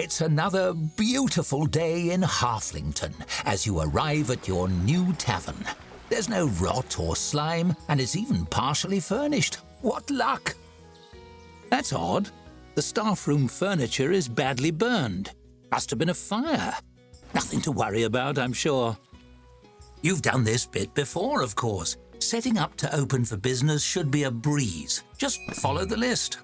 It's another beautiful day in Halflington as you arrive at your new tavern. There's no rot or slime, and it's even partially furnished. What luck! That's odd. The staff room furniture is badly burned. Must have been a fire. Nothing to worry about, I'm sure. You've done this bit before, of course. Setting up to open for business should be a breeze. Just follow the list.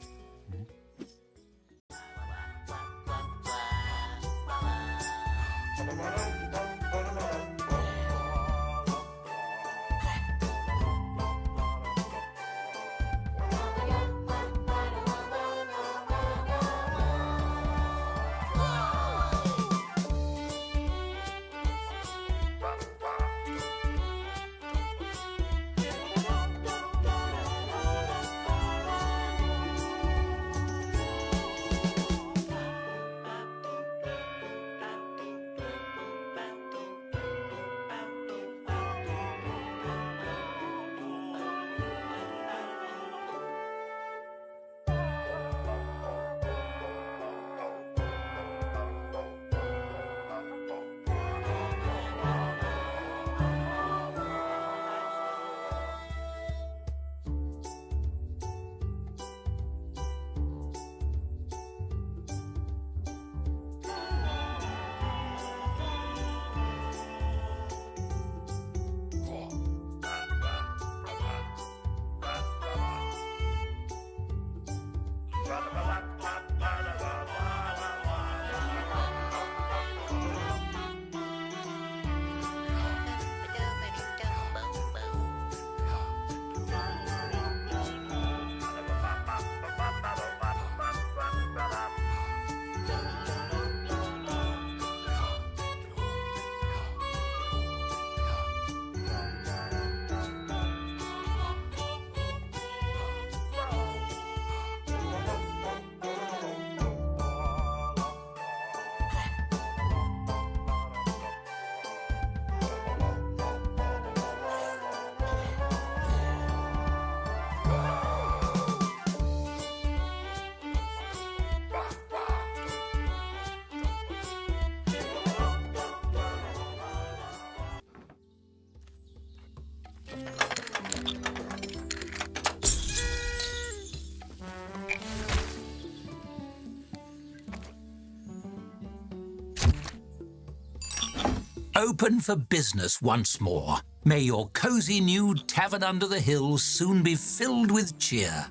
Open for business once more. May your cozy new tavern under the hills soon be filled with cheer.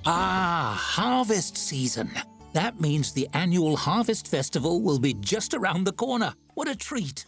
Ah, harvest season. That means the annual Harvest Festival will be just around the corner. What a treat!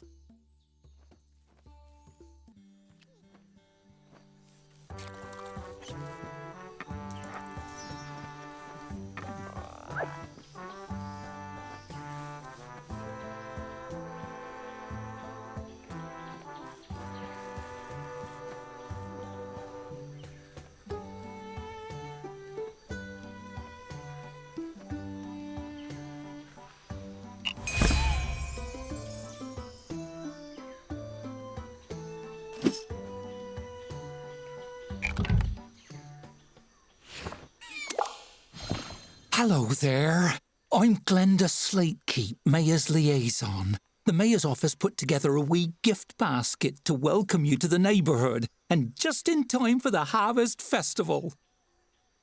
Hello there. I'm Glenda Slatekeep, Mayor's liaison. The Mayor's office put together a wee gift basket to welcome you to the neighbourhood, and just in time for the Harvest Festival.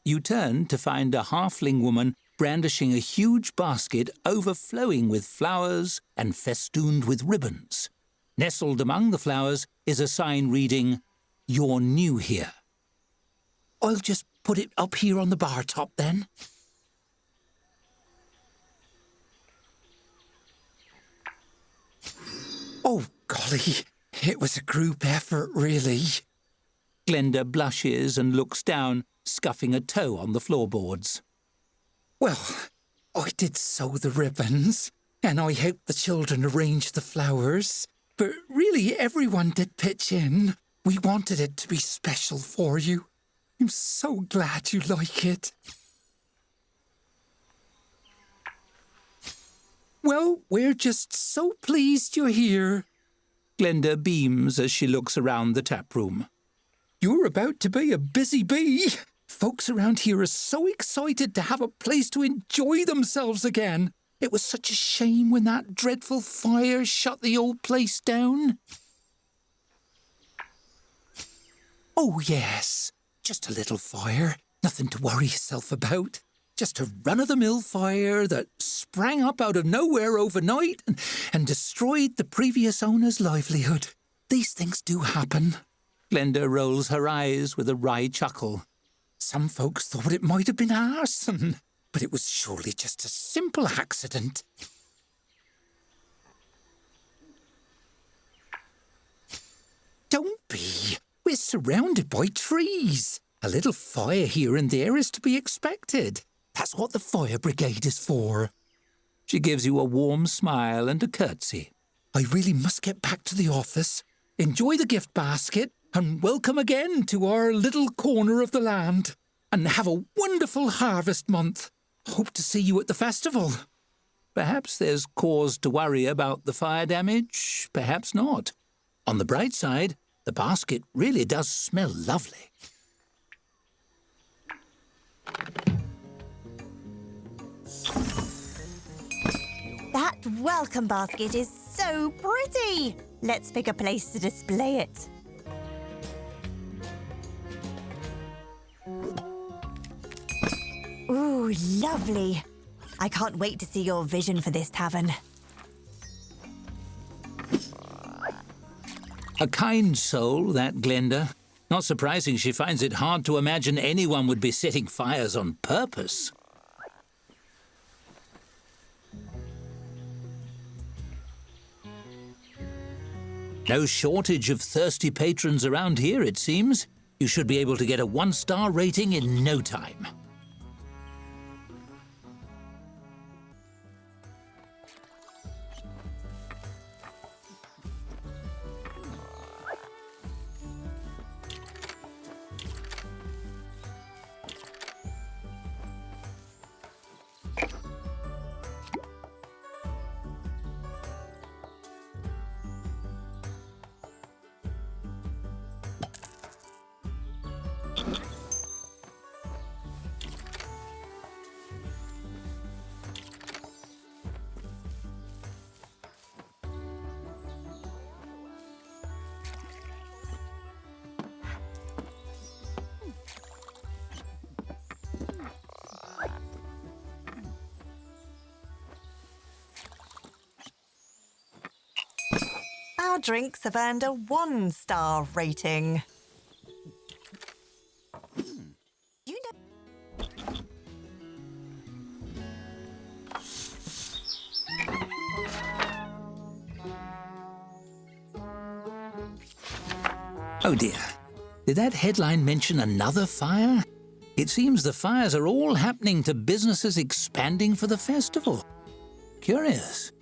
You turn to find a halfling woman brandishing a huge basket overflowing with flowers and festooned with ribbons. Nestled among the flowers is a sign reading, "You're new here." I'll just put it up here on the bar top then. Oh, golly, it was a group effort, really. Glenda blushes and looks down, scuffing a toe on the floorboards. Well, I did sew the ribbons, and I helped the children arrange the flowers. But really, everyone did pitch in. We wanted it to be special for you. I'm so glad you like it. Well, we're just so pleased you're here. Glenda beams as she looks around the tap room. You're about to be a busy bee. Folks around here are so excited to have a place to enjoy themselves again. It was such a shame when that dreadful fire shut the old place down. Oh, yes, just a little fire. Nothing to worry yourself about. Just a run-of-the-mill fire that sprang up out of nowhere overnight and destroyed the previous owner's livelihood. These things do happen. Glenda rolls her eyes with a wry chuckle. Some folks thought it might have been arson, but it was surely just a simple accident. Don't be. We're surrounded by trees. A little fire here and there is to be expected. That's what the fire brigade is for. She gives you a warm smile and a curtsy. I really must get back to the office. Enjoy the gift basket and welcome again to our little corner of the land. And have a wonderful harvest month. Hope to see you at the festival. Perhaps there's cause to worry about the fire damage, perhaps not. On the bright side, the basket really does smell lovely. That welcome basket is so pretty. Let's pick a place to display it. Ooh, lovely. I can't wait to see your vision for this tavern. A kind soul, that Glenda. Not surprising she finds it hard to imagine anyone would be setting fires on purpose. No shortage of thirsty patrons around here, it seems. You should be able to get a 1-star rating in no time. Our drinks have earned a 1-star rating. You know... Oh dear. Did that headline mention another fire? It seems the fires are all happening to businesses expanding for the festival. Curious.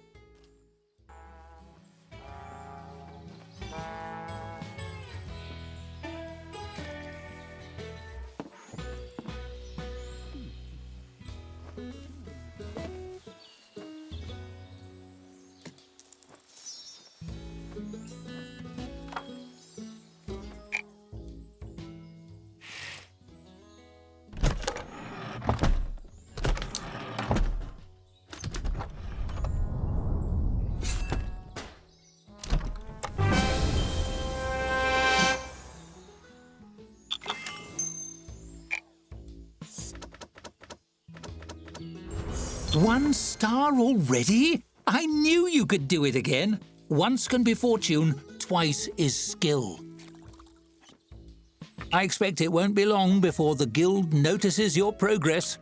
One star already? I knew you could do it again. Once can be fortune, twice is skill. I expect it won't be long before the guild notices your progress.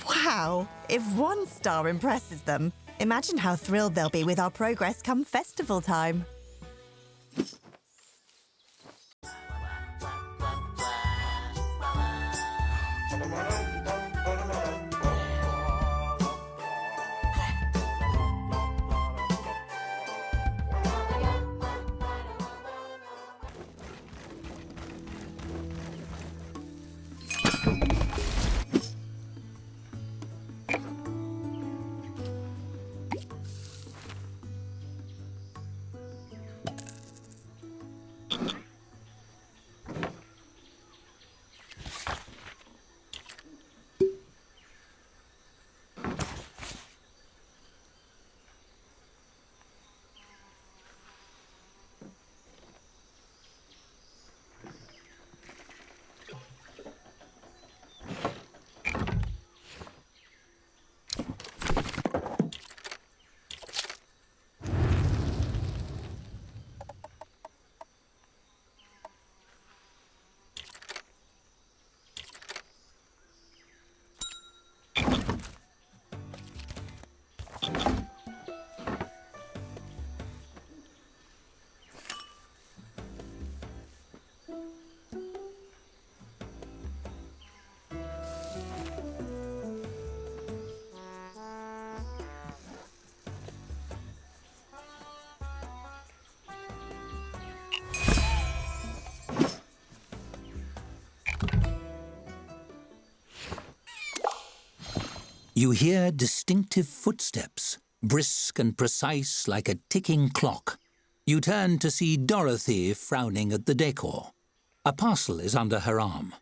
Wow! If 1-star impresses them, imagine how thrilled they'll be with our progress come festival time. You hear distinctive footsteps, brisk and precise like a ticking clock. You turn to see Dorothy frowning at the decor. A parcel is under her arm.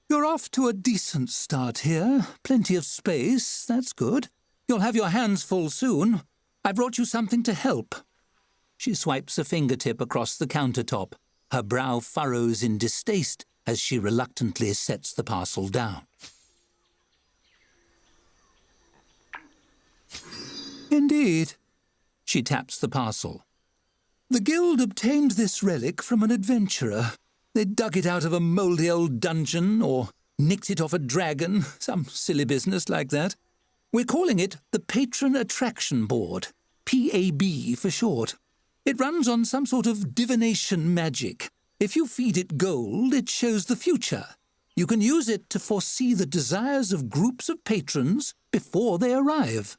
You're off to a decent start here. Plenty of space, that's good. You'll have your hands full soon. I brought you something to help. She swipes a fingertip across the countertop. Her brow furrows in distaste as she reluctantly sets the parcel down. Indeed. She taps the parcel. The guild obtained this relic from an adventurer. They dug it out of a mouldy old dungeon or nicked it off a dragon, some silly business like that. We're calling it the Patron Attraction Board, PAB for short. It runs on some sort of divination magic. If you feed it gold, it shows the future. You can use it to foresee the desires of groups of patrons before they arrive.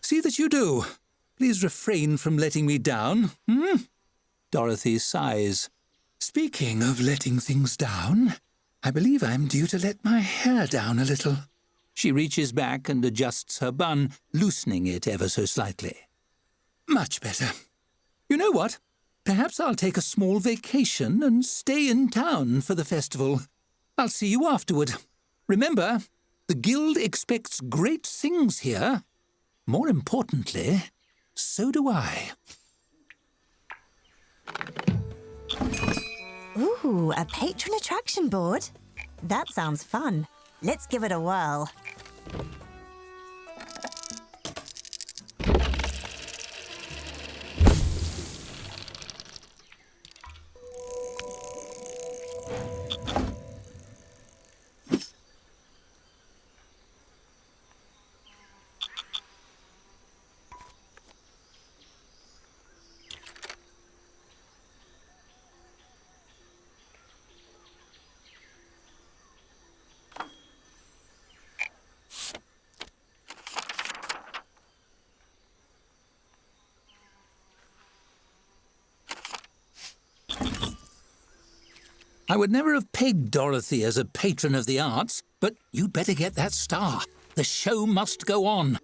See that you do. Please refrain from letting me down, Dorothy sighs. Speaking of letting things down, I believe I'm due to let my hair down a little. She reaches back and adjusts her bun, loosening it ever so slightly. Much better. You know what? Perhaps I'll take a small vacation and stay in town for the festival. I'll see you afterward. Remember, the guild expects great things here. More importantly, so do I. Ooh, a patron attraction board? That sounds fun. Let's give it a whirl. I would never have pegged Dorothy as a patron of the arts, but you'd better get that star. The show must go on.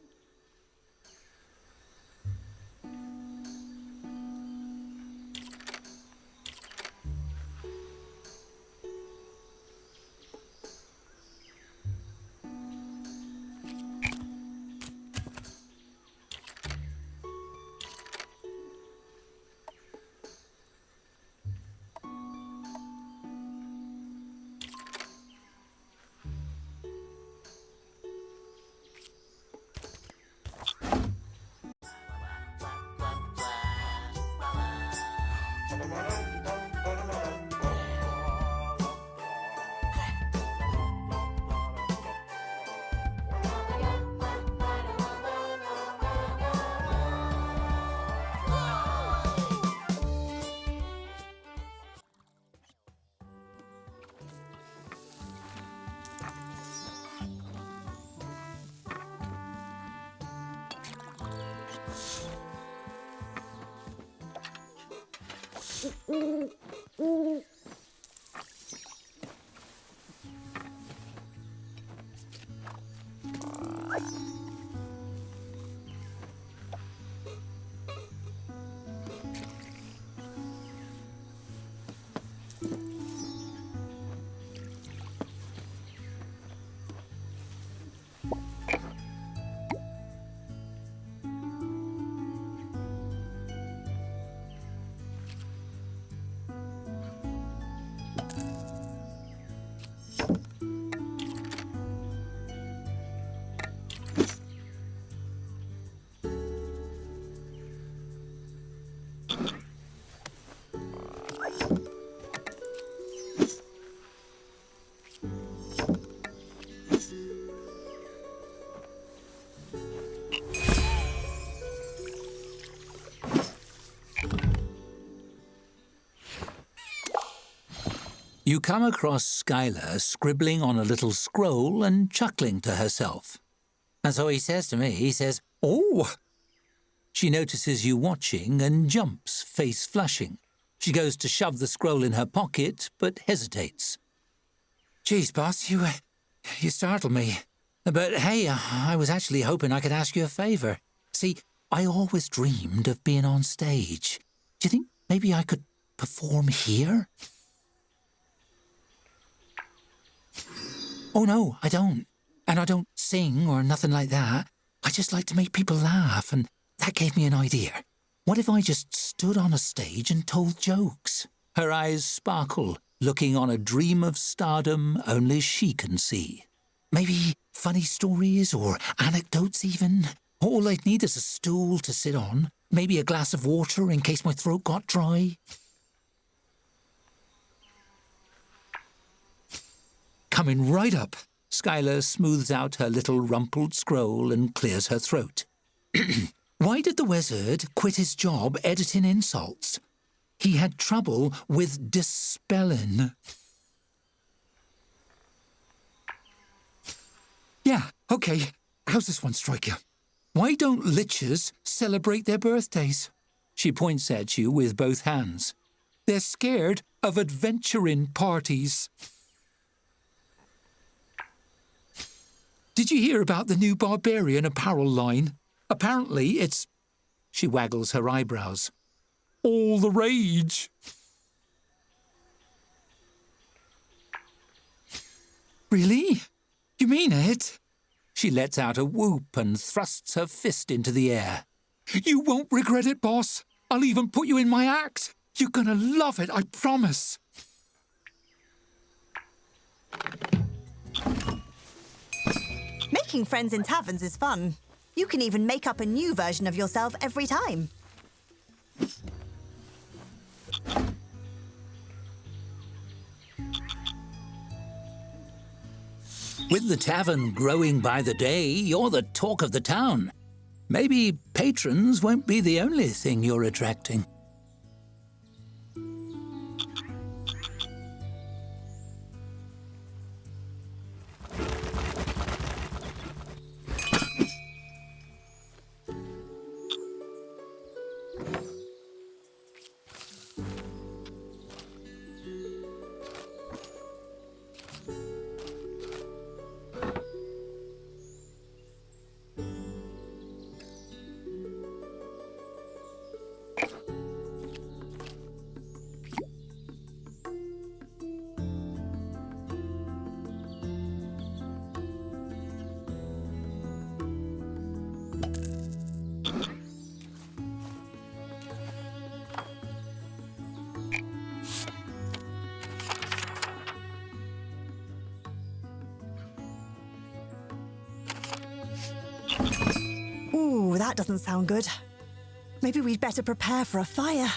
You come across Skyler scribbling on a little scroll and chuckling to herself. And so he says to me, he says, "Oh, She notices you watching and jumps, face flushing. She goes to shove the scroll in her pocket, but hesitates. Geez, boss, you startled me. But hey, I was actually hoping I could ask you a favour. See, I always dreamed of being on stage. Do you think maybe I could perform here? Oh, no, I don't. And I don't sing or nothing like that. I just like to make people laugh, and that gave me an idea. What if I just stood on a stage and told jokes? Her eyes sparkle, looking on a dream of stardom only she can see. Maybe funny stories or anecdotes even. All I'd need is a stool to sit on, maybe a glass of water in case my throat got dry. Coming right up, Skyler smooths out her little rumpled scroll and clears her throat. Why did the wizard quit his job editing insults? He had trouble with dispelling. Yeah, okay. How's this one strike you? Why don't lichens celebrate their birthdays? She points at you with both hands. They're scared of adventuring parties. Did you hear about the new barbarian apparel line? Apparently it's... She waggles her eyebrows. All the rage. Really? You mean it? She lets out a whoop and thrusts her fist into the air. You won't regret it, boss. I'll even put you in my act. You're gonna love it, I promise. Making friends in taverns is fun. You can even make up a new version of yourself every time. With the tavern growing by the day, you're the talk of the town. Maybe patrons won't be the only thing you're attracting. Ooh, that doesn't sound good. Maybe we'd better prepare for a fire.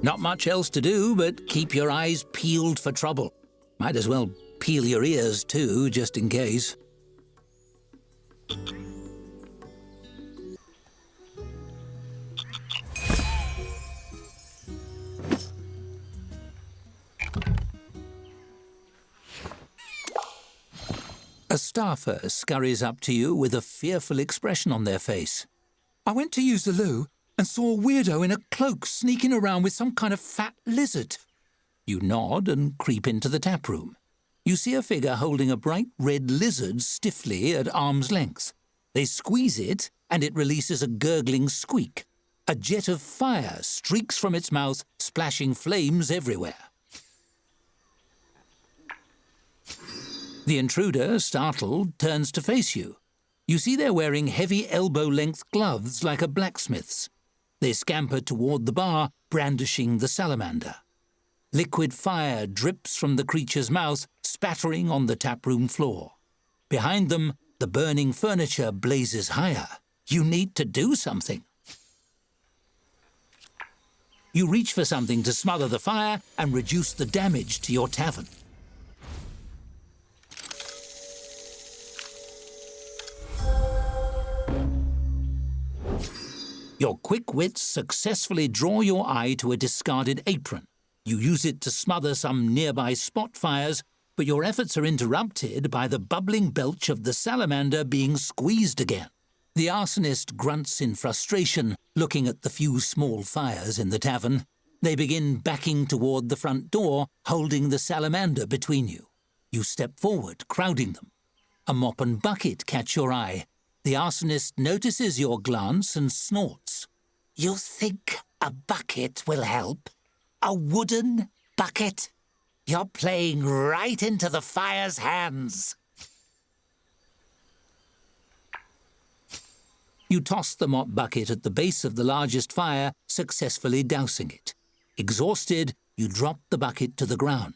Not much else to do but keep your eyes peeled for trouble. Might as well peel your ears too, just in case. A staffer scurries up to you with a fearful expression on their face. I went to use the loo and saw a weirdo in a cloak sneaking around with some kind of fat lizard. You nod and creep into the tap room. You see a figure holding a bright red lizard stiffly at arm's length. They squeeze it and it releases a gurgling squeak. A jet of fire streaks from its mouth, splashing flames everywhere. The intruder, startled, turns to face you. You see they're wearing heavy elbow-length gloves like a blacksmith's. They scamper toward the bar, brandishing the salamander. Liquid fire drips from the creature's mouth, spattering on the taproom floor. Behind them, the burning furniture blazes higher. You need to do something. You reach for something to smother the fire and reduce the damage to your tavern. Your quick wits successfully draw your eye to a discarded apron. You use it to smother some nearby spot fires, but your efforts are interrupted by the bubbling belch of the salamander being squeezed again. The arsonist grunts in frustration, looking at the few small fires in the tavern. They begin backing toward the front door, holding the salamander between you. You step forward, crowding them. A mop and bucket catch your eye. The arsonist notices your glance and snorts. You think a bucket will help? A wooden bucket? You're playing right into the fire's hands. You toss the mop bucket at the base of the largest fire, successfully dousing it. Exhausted, you drop the bucket to the ground.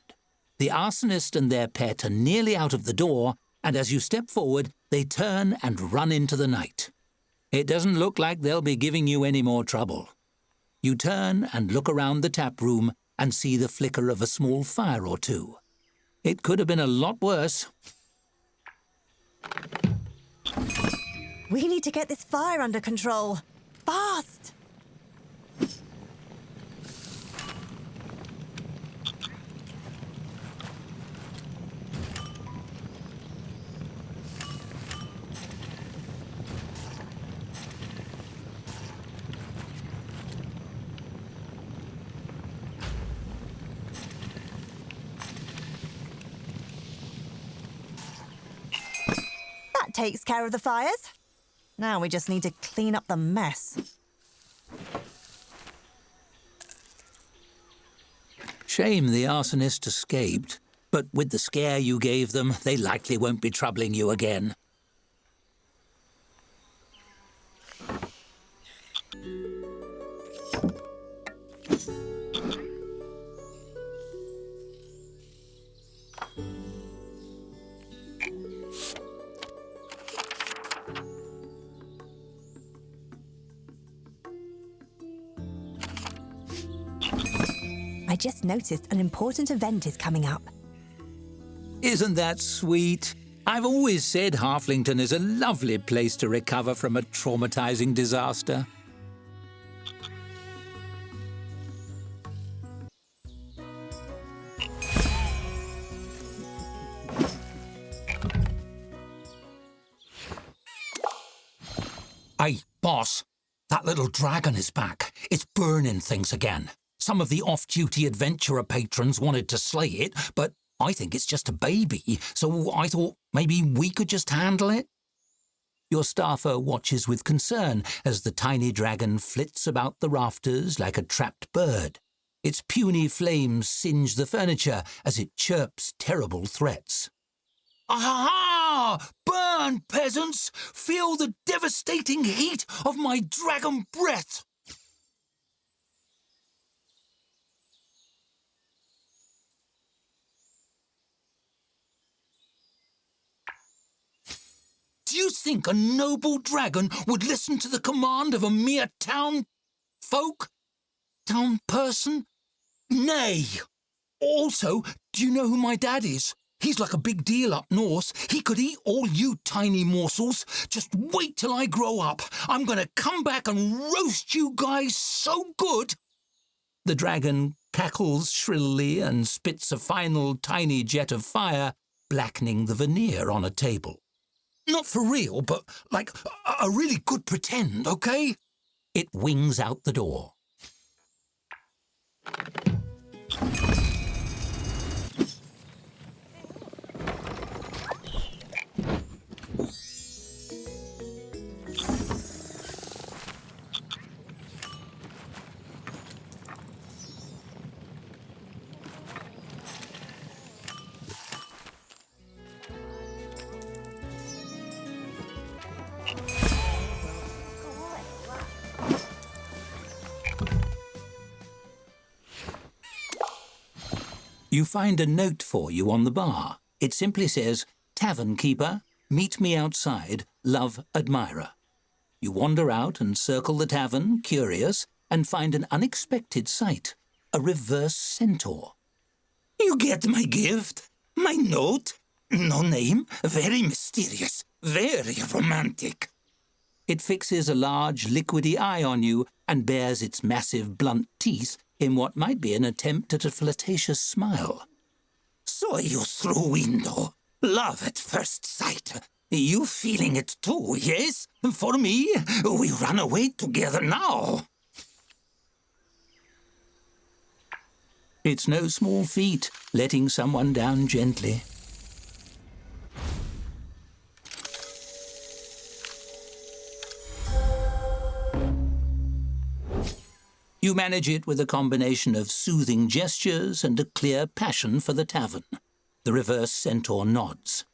The arsonist and their pet are nearly out of the door, and as you step forward, they turn and run into the night. It doesn't look like they'll be giving you any more trouble. You turn and look around the tap room and see the flicker of a small fire or two. It could have been a lot worse. We need to get this fire under control. Fast! That takes care of the fires. Now we just need to clean up the mess. Shame the arsonist escaped, but with the scare you gave them, they likely won't be troubling you again. I just noticed an important event is coming up. Isn't that sweet? I've always said Halflington is a lovely place to recover from a traumatizing disaster. Hey, boss, that little dragon is back. It's burning things again. Some of the off-duty adventurer patrons wanted to slay it, but I think it's just a baby, so I thought maybe we could just handle it. Your staffer watches with concern as the tiny dragon flits about the rafters like a trapped bird. Its puny flames singe the furniture as it chirps terrible threats. Aha! Burn, peasants! Feel the devastating heat of my dragon breath! Do you think a noble dragon would listen to the command of a mere town person? Nay. Also, do you know who my dad is? He's like a big deal up north. He could eat all you tiny morsels. Just wait till I grow up. I'm going to come back and roast you guys so good. The dragon cackles shrilly and spits a final tiny jet of fire, blackening the veneer on a table. Not for real, but like a really good pretend, okay? It wings out the door. You find a note for you on the bar. It simply says, "Tavern keeper, meet me outside, love admirer." You wander out and circle the tavern, curious, and find an unexpected sight, a reverse centaur. You get my gift? My note? No name? Very mysterious. Very romantic. It fixes a large, liquidy eye on you and bares its massive, blunt teeth in what might be an attempt at a flirtatious smile. Saw you through window. Love at first sight. You feeling it too, yes? For me, we run away together now. It's no small feat, letting someone down gently. You manage it with a combination of soothing gestures and a clear passion for the tavern. The reverse centaur nods.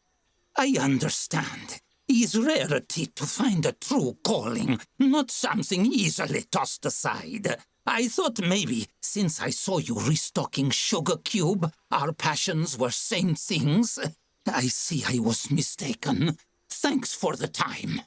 I understand. It's rarity to find a true calling, not something easily tossed aside. I thought maybe, since I saw you restocking Sugar Cube, our passions were same things. I see I was mistaken. Thanks for the time.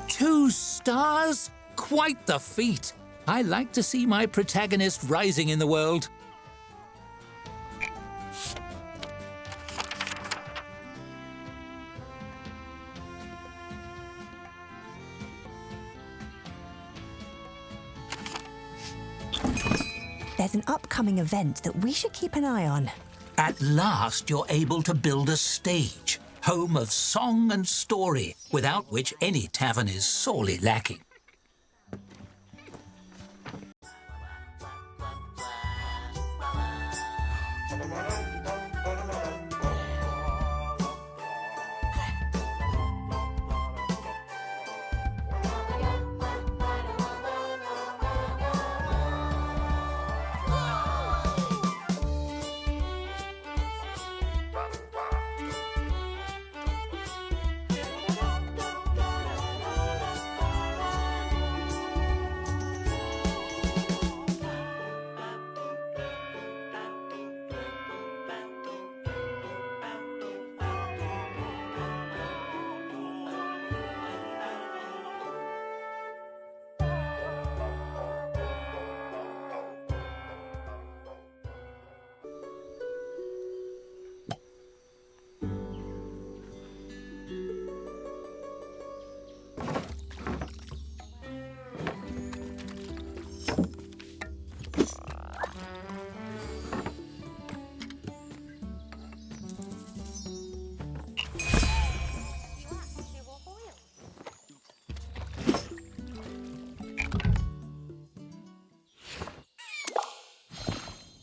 Two stars? Quite the feat. I like to see my protagonist rising in the world. There's an upcoming event that we should keep an eye on. At last you're able to build a stage, home of song and story, without which any tavern is sorely lacking.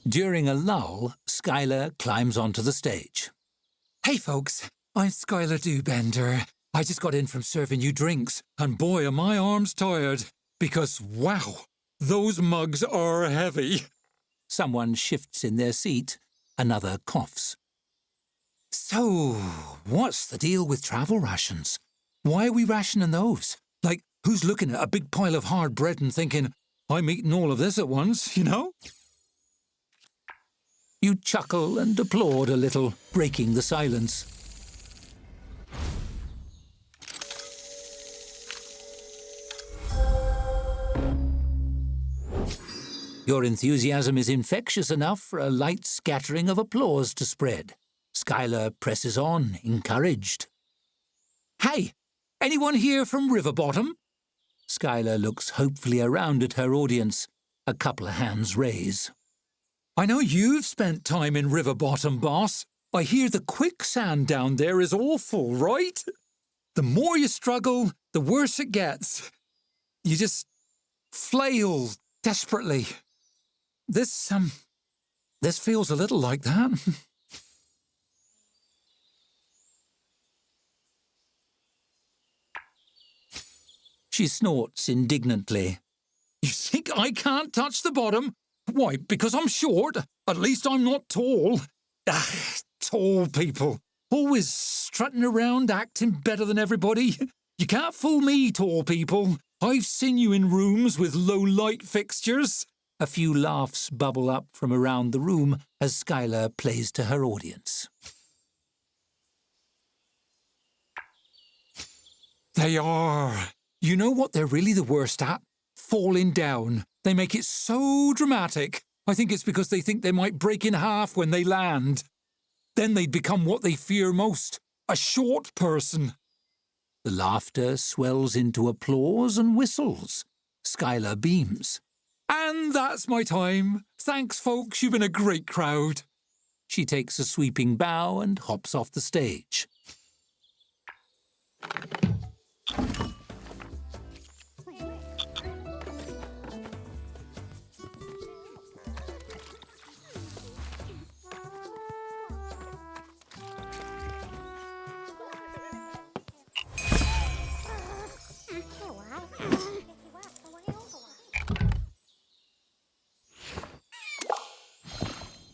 During a lull, Skyler climbs onto the stage. Hey folks, I'm Skyler Dewbender. I just got in from serving you drinks, and boy are my arms tired, because wow, those mugs are heavy. Someone shifts in their seat, another coughs. So, what's the deal with travel rations? Why are we rationing those? Like, who's looking at a big pile of hard bread and thinking, I'm eating all of this at once, you know? You chuckle and applaud a little, breaking the silence. Your enthusiasm is infectious enough for a light scattering of applause to spread. Skyler presses on, encouraged. Hey, anyone here from Riverbottom? Skyler looks hopefully around at her audience. A couple of hands raise. I know you've spent time in Riverbottom, boss. I hear the quicksand down there is awful, right? The more you struggle, the worse it gets. You just flail desperately. This This feels a little like that. She snorts indignantly. You think I can't touch the bottom? Why, because I'm short. At least I'm not tall. Tall people. Always strutting around acting better than everybody. You can't fool me, tall people. I've seen you in rooms with low light fixtures. A few laughs bubble up from around the room as Skyler plays to her audience. They are. You know what they're really the worst at? Falling down. They make it so dramatic. I think it's because they think they might break in half when they land. Then they'd become what they fear most, a short person. The laughter swells into applause and whistles. Skyler beams. And that's my time. Thanks, folks. You've been a great crowd. She takes a sweeping bow and hops off the stage.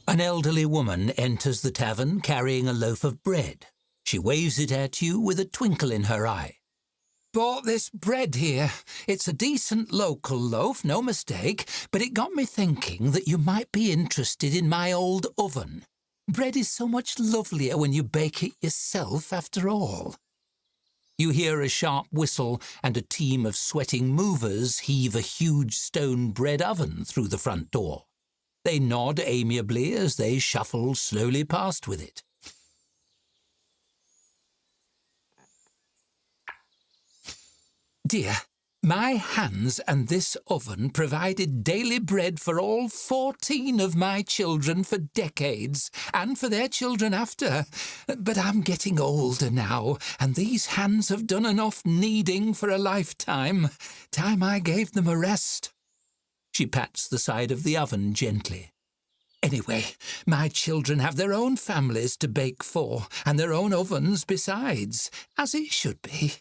An elderly woman enters the tavern carrying a loaf of bread. She waves it at you with a twinkle in her eye. Bought this bread here. It's a decent local loaf, no mistake, but it got me thinking that you might be interested in my old oven. Bread is so much lovelier when you bake it yourself, after all. You hear a sharp whistle and a team of sweating movers heave a huge stone bread oven through the front door. They nod amiably as they shuffle slowly past with it. Dear, my hands and this oven provided daily bread for all 14 of my children for decades, and for their children after. But I'm getting older now, and these hands have done enough kneading for a lifetime. Time I gave them a rest. She pats the side of the oven gently. Anyway, my children have their own families to bake for, and their own ovens besides, as it should be.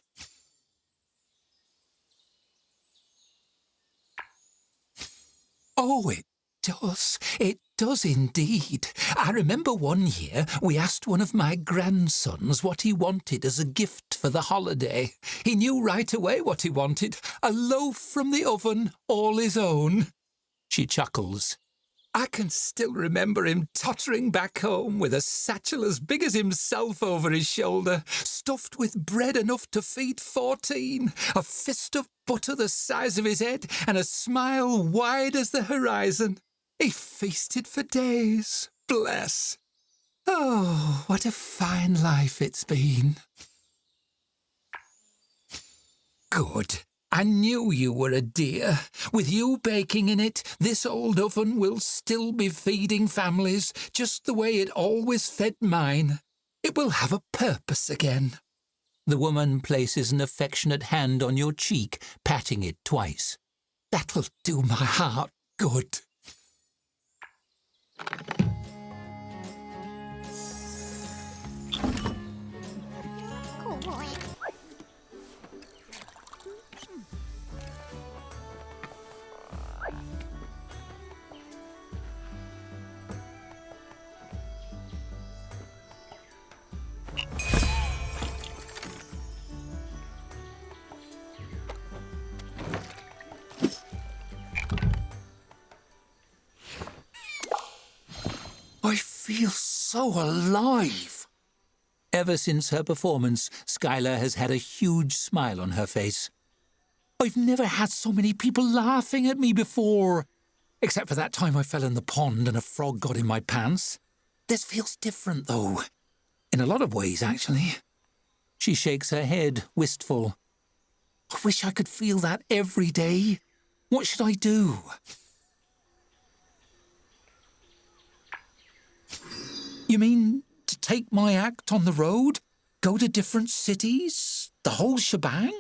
Oh, it does. It does indeed. I remember one year we asked one of my grandsons what he wanted as a gift for the holiday. He knew right away what he wanted. A loaf from the oven, all his own. She chuckles. I can still remember him tottering back home with a satchel as big as himself over his shoulder, stuffed with bread enough to feed 14, a fist of butter the size of his head, and a smile wide as the horizon. He feasted for days. Bless. Oh, what a fine life it's been. Good. I knew you were a dear. With you baking in it, this old oven will still be feeding families just the way it always fed mine. It will have a purpose again. The woman places an affectionate hand on your cheek, patting it twice. That'll do my heart good. I feel so alive. Ever since her performance, Skyler has had a huge smile on her face. I've never had so many people laughing at me before. Except for that time I fell in the pond and a frog got in my pants. This feels different, though. In a lot of ways, actually. She shakes her head, wistful. I wish I could feel that every day. What should I do? You mean to take my act on the road? Go to different cities? The whole shebang?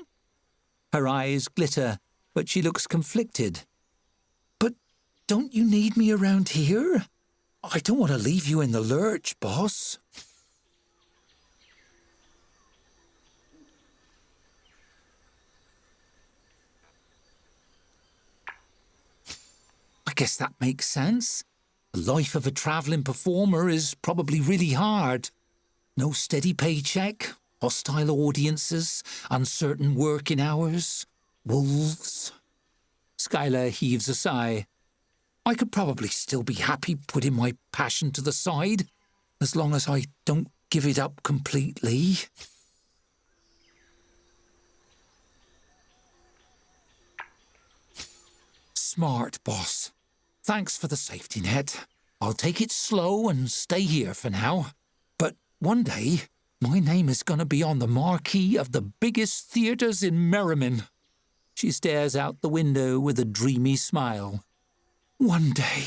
Her eyes glitter, but she looks conflicted. But don't you need me around here? I don't want to leave you in the lurch, boss. I guess that makes sense. The life of a travelling performer is probably really hard. No steady paycheck, hostile audiences, uncertain working hours, wolves. Skyler heaves a sigh. I could probably still be happy putting my passion to the side, as long as I don't give it up completely. Smart, boss. Thanks for the safety net. I'll take it slow and stay here for now. But one day, my name is going to be on the marquee of the biggest theatres in Merriman. She stares out the window with a dreamy smile. One day.